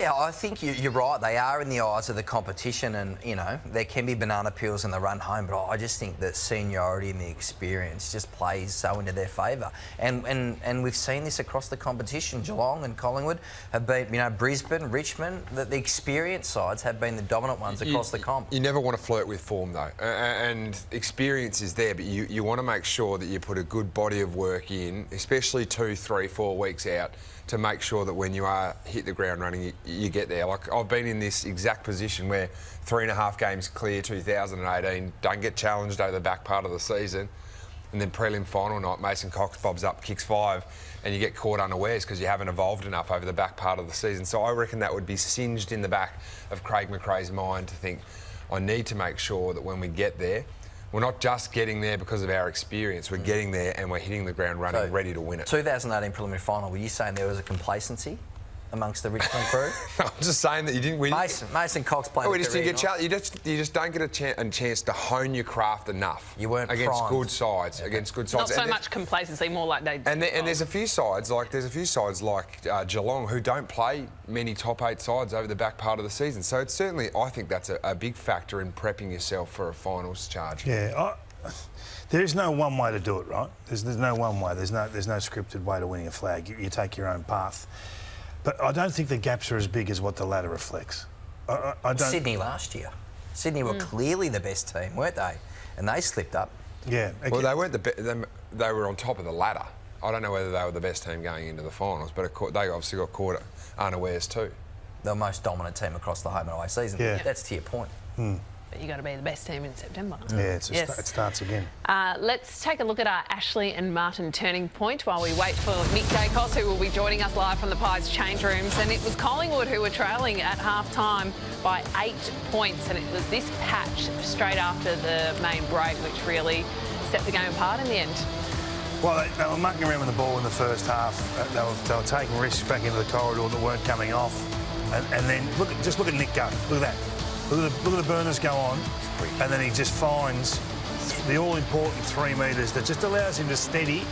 Yeah, I think you're right. They are in the eyes of the competition, and there can be banana peels in the run home. But I just think that seniority and the experience just plays so into their favour. And we've seen this across the competition. Geelong and Collingwood have been, Brisbane, Richmond. The experienced sides have been the dominant ones across the comp. You never want to flirt with form though, and experience is there, but you want to make sure that you put a good body of work in, especially 2, 3, 4 weeks out, to make sure that when you are hit the ground running, you get there. Like, I've been in this exact position where 3.5 games clear 2018, don't get challenged over the back part of the season, and then prelim final night, Mason Cox bobs up, kicks 5, and you get caught unawares because you haven't evolved enough over the back part of the season. So I reckon that would be singed in the back of Craig McRae's mind to think, I need to make sure that when we get there, we're not just getting there because of our experience. We're getting there and we're hitting the ground running, ready to win it. 2018 preliminary final, were you saying there was a complacency amongst the Richmond crew? I'm just saying that you didn't win. Mason Cox played. Oh, you just don't get a chance to hone your craft enough. You weren't against primed. good sides. Okay. Against good sides. Not so much complacency, more like they. And there's a few sides like Geelong who don't play many top 8 sides over the back part of the season. So it's certainly, I think that's a big factor in prepping yourself for a finals charge. Yeah. There is no one way to do it, right? There's no one way. There's no scripted way to winning a flag. You take your own path. But I don't think the gaps are as big as what the ladder reflects. I don't... Sydney last year. Sydney were clearly the best team, weren't they? And they slipped up. Yeah. Okay. Well, they weren't they were on top of the ladder. I don't know whether they were the best team going into the finals, but they obviously got caught unawares too. The most dominant team across the home and away season. Yeah. That's to your point. But you got to be the best team in September. Yeah, it starts again. Let's take a look at our Ashley and Martin turning point while we wait for Nick Dacos, who will be joining us live from the Pies change rooms. And it was Collingwood who were trailing at half-time by 8 points, and it was this patch straight after the main break which really set the game apart in the end. Well, they were mucking around with the ball in the first half. They were taking risks back into the corridor that weren't coming off. And then just look at Nick go. Look at that. Look at the burners go on, and then he just finds the all-important 3 metres that just allows him to steady.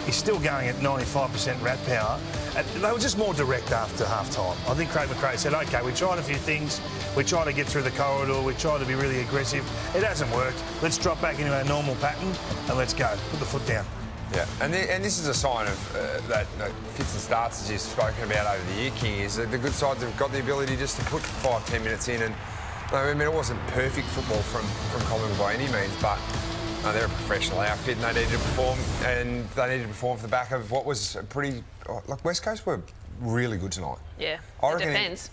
He's still going at 95% rat power. And they were just more direct after half-time. I think Craig McRae said, OK, we tried a few things. We tried to get through the corridor. We tried to be really aggressive. It hasn't worked. Let's drop back into our normal pattern and let's go. Put the foot down. Yeah, and this is a sign of that fits and starts, as you've spoken about over the year, King, is that the good sides have got the ability just to put 5-10 minutes in. And I mean, it wasn't perfect football from Collingwood by any means, but they're a professional outfit and they needed to perform, and they needed to perform for the back of what was a pretty... Like, West Coast were really good tonight. Yeah, defence.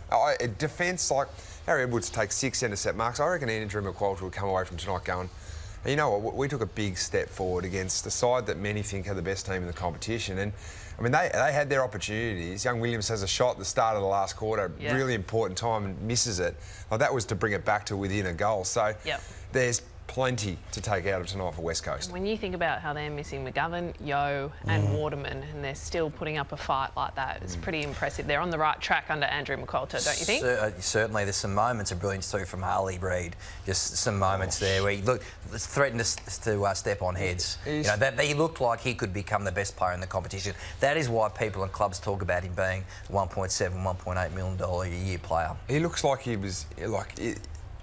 Defence, like Harry Edwards takes 6 intercept marks. I reckon Andrew McQualter would come away from tonight going, you know what, we took a big step forward against the side that many think are the best team in the competition. And, I mean, they had their opportunities. Young Williams has a shot at the start of the last quarter, really important time, and misses it. Like, that was to bring it back to within a goal. So there's plenty to take out of tonight for West Coast. When you think about how they're missing McGovern, Yeo and Waterman, and they're still putting up a fight like that, it's pretty impressive. They're on the right track under Andrew McQualter, don't you think? Certainly. There's some moments of brilliance too from Harley Reid. Just some moments there where he threatened to step on heads. He looked like he could become the best player in the competition. That is why people and clubs talk about him being $1.7, $1.8 million a year player. He looks like he was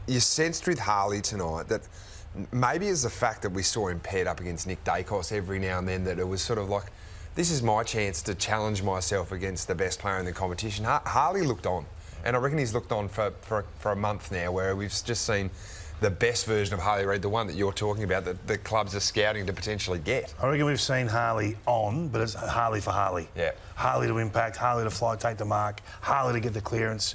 you sensed with Harley tonight that maybe it's the fact that we saw him paired up against Nick Dacos every now and then, that it was sort of like, this is my chance to challenge myself against the best player in the competition. Harley looked on, and I reckon he's looked on for a month now, where we've just seen the best version of Harley Reid, the one that you're talking about, that the clubs are scouting to potentially get. I reckon we've seen Harley on, but it's Harley for Harley. Yeah. Harley to impact, Harley to fly, take the mark, Harley to get the clearance.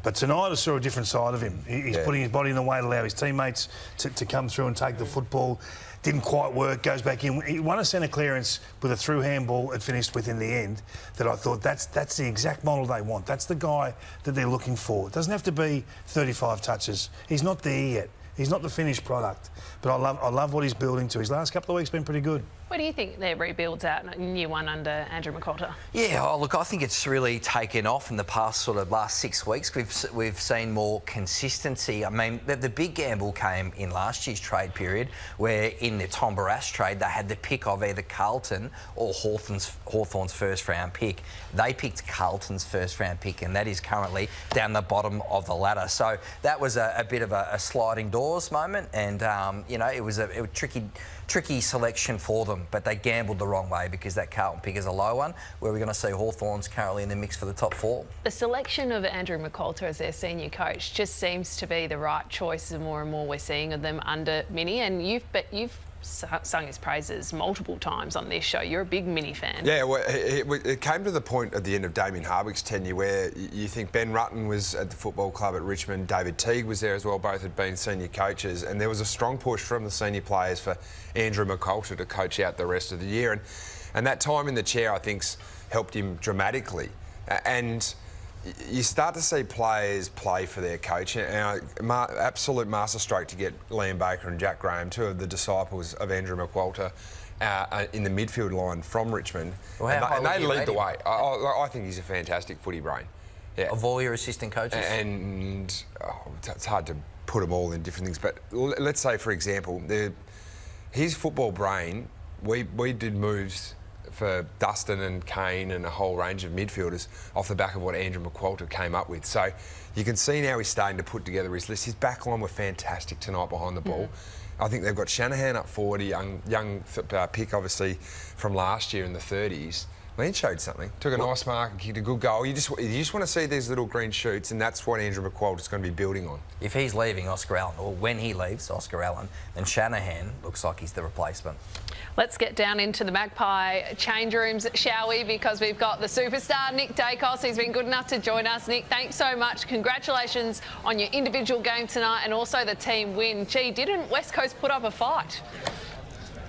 But tonight I saw a different side of him. He's putting his body in the way to allow his teammates to come through and take the football. Didn't quite work, goes back in. He won a centre clearance with a through handball it finished with in the end, that I thought that's the exact model they want. That's the guy that they're looking for. It doesn't have to be 35 touches. He's not there yet. He's not the finished product. But I love what he's building to. His last couple of weeks been pretty good. Where do you think their rebuild's at in year one under Andrew McQualter? Yeah, look, I think it's really taken off in the past last 6 weeks. We've seen more consistency. I mean, the big gamble came in last year's trade period, where in the Tom Barrass trade they had the pick of either Carlton or Hawthorn's first round pick. They picked Carlton's first round pick, and that is currently down the bottom of the ladder. So that was a bit of a sliding doors moment, and it was a tricky selection for them, but they gambled the wrong way because that Carlton pick is a low one, where we're going to see Hawthorn's currently in the mix for the top 4. The selection of Andrew McQualter as their senior coach just seems to be the right choice. The more and more we're seeing of them under Mini, and you've sung his praises multiple times on this show. You're a big Mini fan. Yeah, well, it came to the point at the end of Damien Hardwick's tenure where you think Ben Rutten was at the football club at Richmond, David Teague was there as well, both had been senior coaches, and there was a strong push from the senior players for Andrew McQualter to coach out the rest of the year. And that time in the chair, I think's helped him dramatically. And you start to see players play for their coach. Absolute masterstroke to get Liam Baker and Jack Graham, two of the disciples of Andrew McQualter, in the midfield line from Richmond. Well, and they lead the way. I think he's a fantastic footy brain. Yeah. Of all your assistant coaches? And it's hard to put them all in different things, but let's say, for example, his football brain, we did moves for Dustin and Kane and a whole range of midfielders off the back of what Andrew McQualter came up with. So you can see now he's starting to put together his list. His back line were fantastic tonight behind the ball. I think they've got Shanahan up forward, a young pick obviously from last year in the 30s. He showed something. Took a nice mark and kicked a good goal. You just want to see these little green shoots, and that's what Andrew McQualter's going to be building on. If he's leaving Oscar Allen, or when he leaves Oscar Allen, then Shanahan looks like he's the replacement. Let's get down into the Magpie change rooms, shall we? Because we've got the superstar, Nick Daicos. He's been good enough to join us. Nick, thanks so much. Congratulations on your individual game tonight and also the team win. Gee, didn't West Coast put up a fight?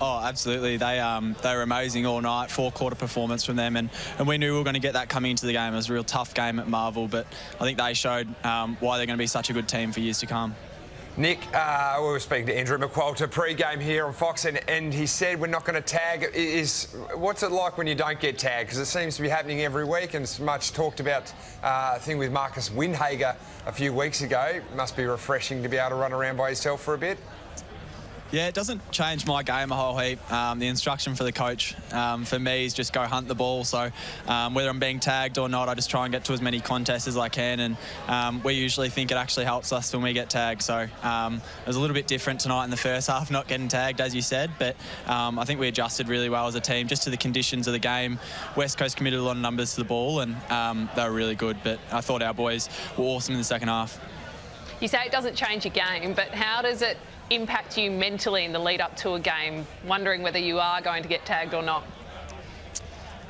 Oh, absolutely. They were amazing all night, 4-quarter performance from them, and we knew we were going to get that coming into the game. It was a real tough game at Marvel, but I think they showed why they're going to be such a good team for years to come. Nick, we were speaking to Andrew McQualter pre-game here on Fox, and he said we're not going to tag. What's it like when you don't get tagged? Because it seems to be happening every week, and it's much talked about thing with Marcus Windhager a few weeks ago. It must be refreshing to be able to run around by yourself for a bit. Yeah, it doesn't change my game a whole heap. The instruction for the coach for me is just go hunt the ball. So whether I'm being tagged or not, I just try and get to as many contests as I can. And we usually think it actually helps us when we get tagged. So it was a little bit different tonight in the first half, not getting tagged, as you said. But I think we adjusted really well as a team, just to the conditions of the game. West Coast committed a lot of numbers to the ball, and they were really good. But I thought our boys were awesome in the second half. You say it doesn't change your game, but how does it impact you mentally in the lead up to a game, wondering whether you are going to get tagged or not?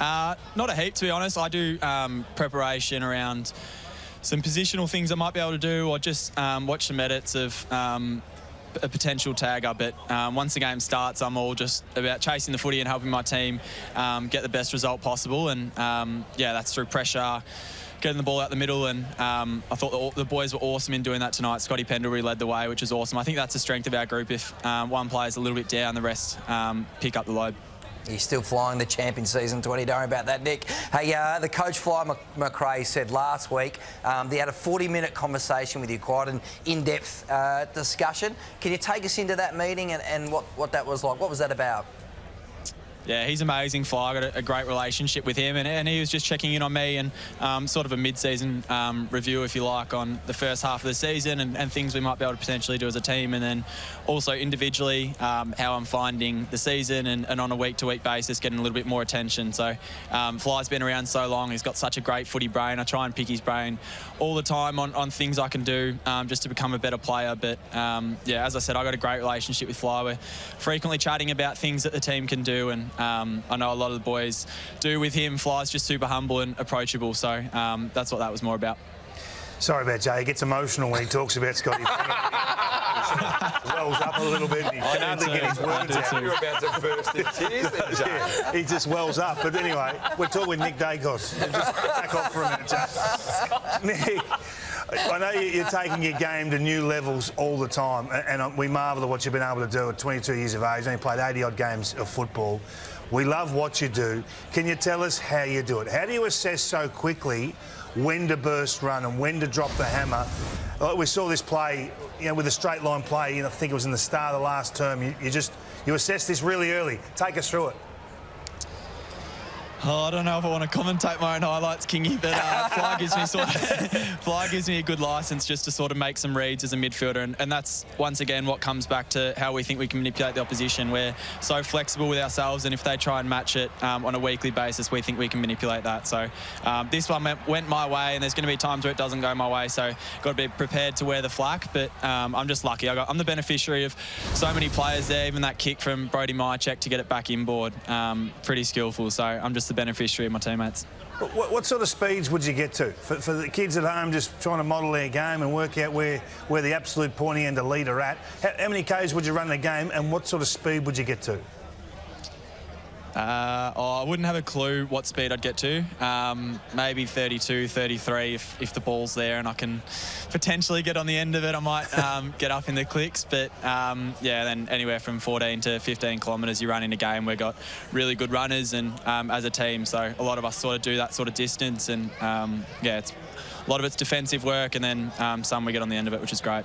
Not a heap, to be honest. I do preparation around some positional things I might be able to do, or just watch some edits of a potential tagger. But once the game starts, I'm all just about chasing the footy and helping my team get the best result possible. And yeah, that's through pressure, getting the ball out the middle, and I thought the boys were awesome in doing that tonight. Scotty Pendlebury led the way, which is awesome. I think that's the strength of our group. If one player's a little bit down, the rest pick up the load. He's still flying the champion season 20. Don't worry about that, Nick. Hey, the coach, Fly McRae, said last week they had a 40-minute conversation with you, quite an in-depth discussion. Can you take us into that meeting and what that was like? What was that about? Yeah, he's amazing, Fly. I got a great relationship with him, and he was just checking in on me and sort of a mid-season review, if you like, on the first half of the season and things we might be able to potentially do as a team, and then also individually how I'm finding the season and on a week-to-week basis getting a little bit more attention. So Fly's been around so long. He's got such a great footy brain. I try and pick his brain all the time on things I can do just to become a better player. But yeah, as I said, I got a great relationship with Fly. We're frequently chatting about things that the team can do, and I know a lot of the boys do with him. Fly's just super humble and approachable, so that's what that was more about. Sorry about Jay. He gets emotional when he talks about Scotty. Wells up a little bit. He can hardly get his words out. You're about to burst in tears there, Jay. Yeah, he just wells up. But anyway, we're talking with Nick Daicos. Just back off for a minute, Jay. Nick, I know you're taking your game to new levels all the time, and we marvel at what you've been able to do at 22 years of age. Only played 80-odd games of football. We love what you do. Can you tell us how you do it? How do you assess so quickly when to burst run and when to drop the hammer? Like we saw this play, with a straight line play. I think it was in the start of the last term. You assess this really early. Take us through it. Oh, I don't know if I want to commentate my own highlights, Kingy, but Fly gives me a good licence just to sort of make some reads as a midfielder, and that's once again what comes back to how we think we can manipulate the opposition. We're so flexible with ourselves, and if they try and match it on a weekly basis, we think we can manipulate that. So this one went my way, and there's going to be times where it doesn't go my way, so got to be prepared to wear the flak. But I'm just lucky. I'm the beneficiary of so many players there. Even that kick from Brody Myercheck to get it back inboard, pretty skillful. So I'm just the beneficiary of my teammates. What sort of speeds would you get to? For the kids at home just trying to model their game and work out where the absolute pointy end elite are at, how many Ks would you run the game and what sort of speed would you get to? I wouldn't have a clue what speed I'd get to. Maybe 32, 33 if the ball's there and I can potentially get on the end of it. I might get up in the clicks. But, then anywhere from 14 to 15 kilometres you run in a game. We've got really good runners and as a team. So a lot of us sort of do that sort of distance. And, it's a lot of it's defensive work and then some we get on the end of it, which is great.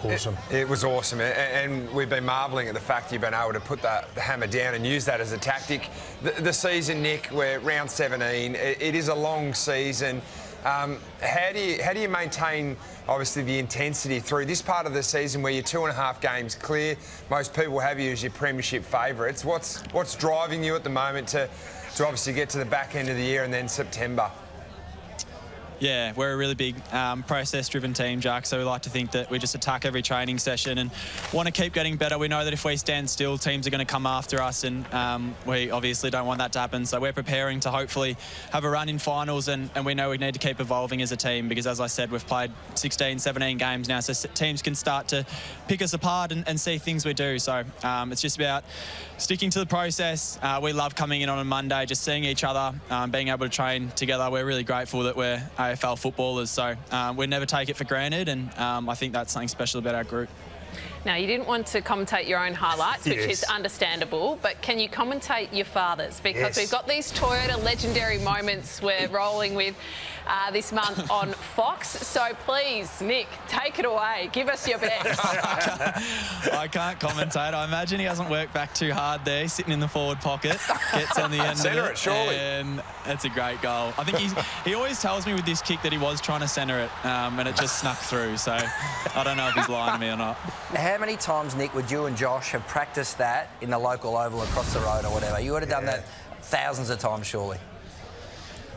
Awesome. It was awesome, and we've been marvelling at the fact you've been able to put the hammer down and use that as a tactic. The season, Nick, we're round 17. It is a long season. How do you maintain, obviously, the intensity through this part of the season where you're 2.5 games clear? Most people have you as your premiership favourites. What's driving you at the moment to obviously get to the back end of the year and then September? Yeah, we're a really big process-driven team, Jack, so we like to think that we just attack every training session and want to keep getting better. We know that if we stand still, teams are going to come after us, and we obviously don't want that to happen. So we're preparing to hopefully have a run in finals, and we know we need to keep evolving as a team because, as I said, we've played 16, 17 games now, so teams can start to pick us apart and see things we do. So it's just about sticking to the process. We love coming in on a Monday, just seeing each other, being able to train together. We're really grateful that we're AFL footballers, so we never take it for granted, and I think that's something special about our group. Now, you didn't want to commentate your own highlights, which Yes. is understandable, but can you commentate your father's? Because Yes. we've got these Toyota legendary moments we're rolling with this month on Fox. So please, Nick, take it away. Give us your best. I can't commentate. I imagine he hasn't worked back too hard there. He's sitting in the forward pocket, gets on the end Centre of it, surely. and it's a great goal. I think he always tells me with this kick that he was trying to centre it, and it just snuck through. So I don't know if he's lying to me or not. How many times, Nick, would you and Josh have practiced that in the local oval across the road or whatever? You would have done that thousands of times, surely.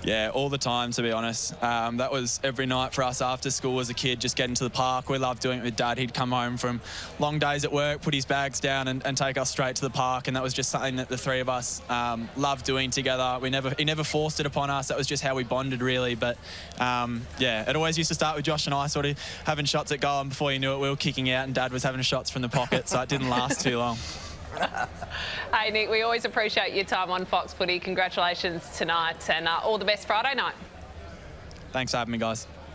Yeah, all the time, to be honest. That was every night for us after school as a kid, just getting to the park. We loved doing it with Dad. He'd come home from long days at work, put his bags down and take us straight to the park, and that was just something that the three of us loved doing together. He never forced it upon us. That was just how we bonded, really. But, it always used to start with Josh and I sort of having shots at goal, and before you knew it, we were kicking out and Dad was having shots from the pocket, so it didn't last too long. Hey, Nick, we always appreciate your time on Fox Footy. Congratulations tonight and all the best Friday night. Thanks for having me, guys.